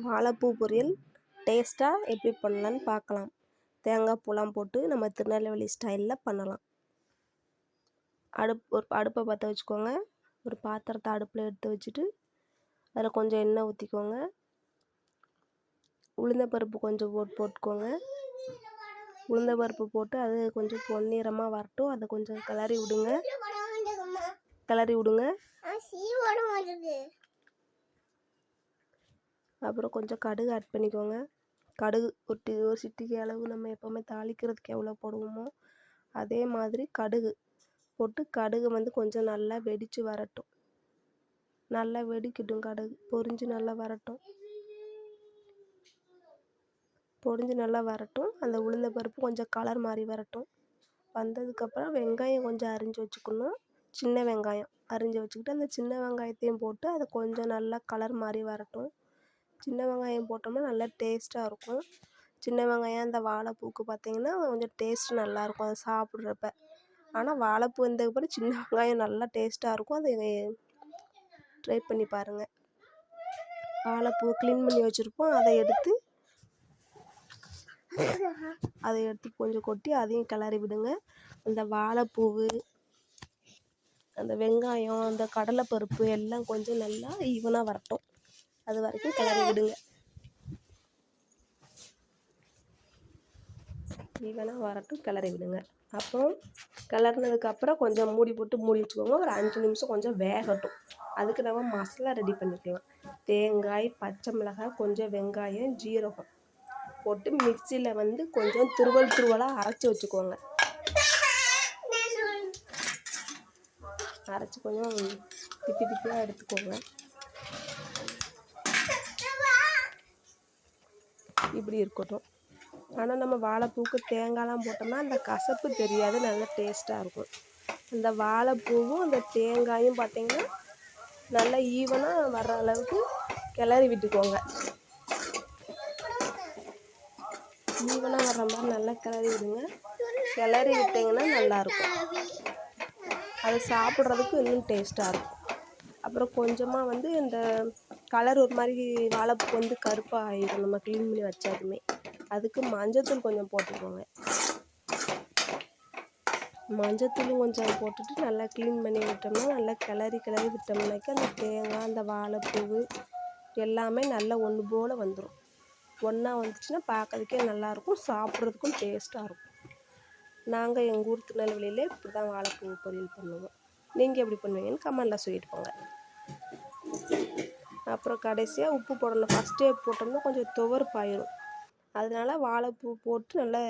வாழைப்பூ பொரியல் டேஸ்ட்டாக எப்படி பண்ணலான்னு பார்க்கலாம். தேங்காய் பூலாம் போட்டு நம்ம திருநெல்வேலி ஸ்டைலில் பண்ணலாம். அடுப்பை பற்ற வச்சுக்கோங்க. ஒரு பாத்திரத்தை அடுப்பில் எடுத்து வச்சுட்டு அதில் கொஞ்சம் எண்ணெய் ஊற்றிக்கோங்க. உளுந்தம்பருப்பு கொஞ்சம் போட்டுக்கோங்க. உளுந்தம்பருப்பு போட்டு அது கொஞ்சம் பொன்னிறமாக வரட்டும். அதை கொஞ்சம் கிளறி விடுங்க. அப்புறம் கொஞ்சம் கடுகு ஆட் பண்ணிக்கோங்க. கடுகு ஒரு சிட்டிகை அளவு நம்ம எப்போவுமே தாளிக்கிறதுக்கு எவ்வளோ போடுவோமோ அதே மாதிரி கடுகு போட்டு கடுகு வந்து கொஞ்சம் நல்லா வெடித்து வரட்டும். நல்லா வெடிக்கட்டும். கடுகு பொரிஞ்சு நல்லா வரட்டும். அந்த உளுந்தம்பருப்பு கொஞ்சம் கலர் மாதிரி வரட்டும். வந்ததுக்கப்புறம் வெங்காயம் கொஞ்சம் அரிஞ்சு வச்சுக்கணும். சின்ன வெங்காயம் அரிஞ்சு வச்சுக்கிட்டு அந்த சின்ன வெங்காயத்தையும் போட்டு அதை கொஞ்சம் நல்லா கலர் மாதிரி வரட்டும். சின்ன வெங்காயம் போட்டோம்னா நல்லா டேஸ்ட்டாக இருக்கும். சின்ன வெங்காயம் அந்த வாழைப்பூக்கு பார்த்திங்கன்னா கொஞ்சம் டேஸ்ட் நல்லாயிருக்கும் அதை சாப்பிட்றப்ப. ஆனால் வாழைப்பூ வந்ததுக்கப்புறம் சின்ன வெங்காயம் நல்லா டேஸ்ட்டாக இருக்கும். அதை ட்ரை பண்ணி பாருங்கள். வாழைப்பூ க்ளீன் பண்ணி வச்சுருப்போம். அதை எடுத்து கொஞ்சம் கொட்டி அதையும் கிளறி விடுங்க. அந்த வாழைப்பூவு, அந்த வெங்காயம், அந்த கடலைப்பருப்பு எல்லாம் கொஞ்சம் நல்லா ஈவனாக வரட்டும். அது வரைக்கும் கிளறி விடுங்க. ஈவனாக வரட்டும், கிளறி விடுங்க. அப்புறம் கிளறினதுக்கப்புறம் கொஞ்சம் மூடி போட்டு மூடி வச்சுக்கோங்க. ஒரு 5 நிமிஷம் கொஞ்சம் வேகட்டும். அதுக்கு நம்ம மசாலா ரெடி பண்ணிக்கலாம். தேங்காய், பச்சை மிளகாய், கொஞ்சம் வெங்காயம், ஜீரகம் போட்டு மிக்சியில் வந்து கொஞ்சம் துருவலாக அரைச்சி வச்சுக்கோங்க. அரைச்சி கொஞ்சம் திப்பியாக எடுத்துக்கோங்க. இப்படி இருக்கட்டும். ஆனால் நம்ம வாழைப்பூக்கு தேங்காய்லாம் போட்டோம்னா அந்த கசப்பு தெரியாது, நல்லா டேஸ்ட்டாக இருக்கும். அந்த வாழைப்பூவும் அந்த தேங்காயும் பார்த்திங்கன்னா நல்லா ஈவனாக வர்ற அளவுக்கு கிளறி விட்டுக்கோங்க. ஈவனாக வர்ற மாதிரி நல்லா கிளறி விடுங்க. கிளறி விட்டிங்கன்னா நல்லாயிருக்கும். அதை சாப்பிட்றதுக்கு இன்னும் டேஸ்ட்டாக இருக்கும். அப்புறம் கொஞ்சமாக வந்து இந்த கலர் ஒரு மாதிரி வாழைப்பூ வந்து கருப்பாக ஆகிடும் நம்ம க்ளீன் பண்ணி வச்சாலுமே. அதுக்கு மஞ்சத்தூள் கொஞ்சம் போட்டுக்கோங்க. மஞ்சத்தூளும் கொஞ்சம் போட்டுட்டு நல்லா க்ளீன் பண்ணி விட்டோம்னா நல்லா கிளறி விட்டோம்னாக்கா அந்த தேங்காய், அந்த வாழைப்பூ எல்லாமே நல்லா ஒன்று போல் வந்துடும். ஒன்றா வந்துச்சுன்னா பார்க்கறதுக்கே நல்லாயிருக்கும், சாப்பிட்றதுக்கும் டேஸ்ட்டாக இருக்கும். நாங்கள் எங்கள் ஊர் திருநெல்வேலியிலே இப்படி தான் வாழைப்பூ பொரியல் பண்ணுவோம். நீங்கள் எப்படி பண்ணுவீங்கன்னு கமெண்டில் சொல்லிட்டு போங்க. அப்புறம் கடைசியாக உப்பு போடணும். ஃபஸ்ட்டே போட்டோம்னா கொஞ்சம் துவர்ப்பாயிடும். அதனால வாழைப்பூ போட்டு நல்லா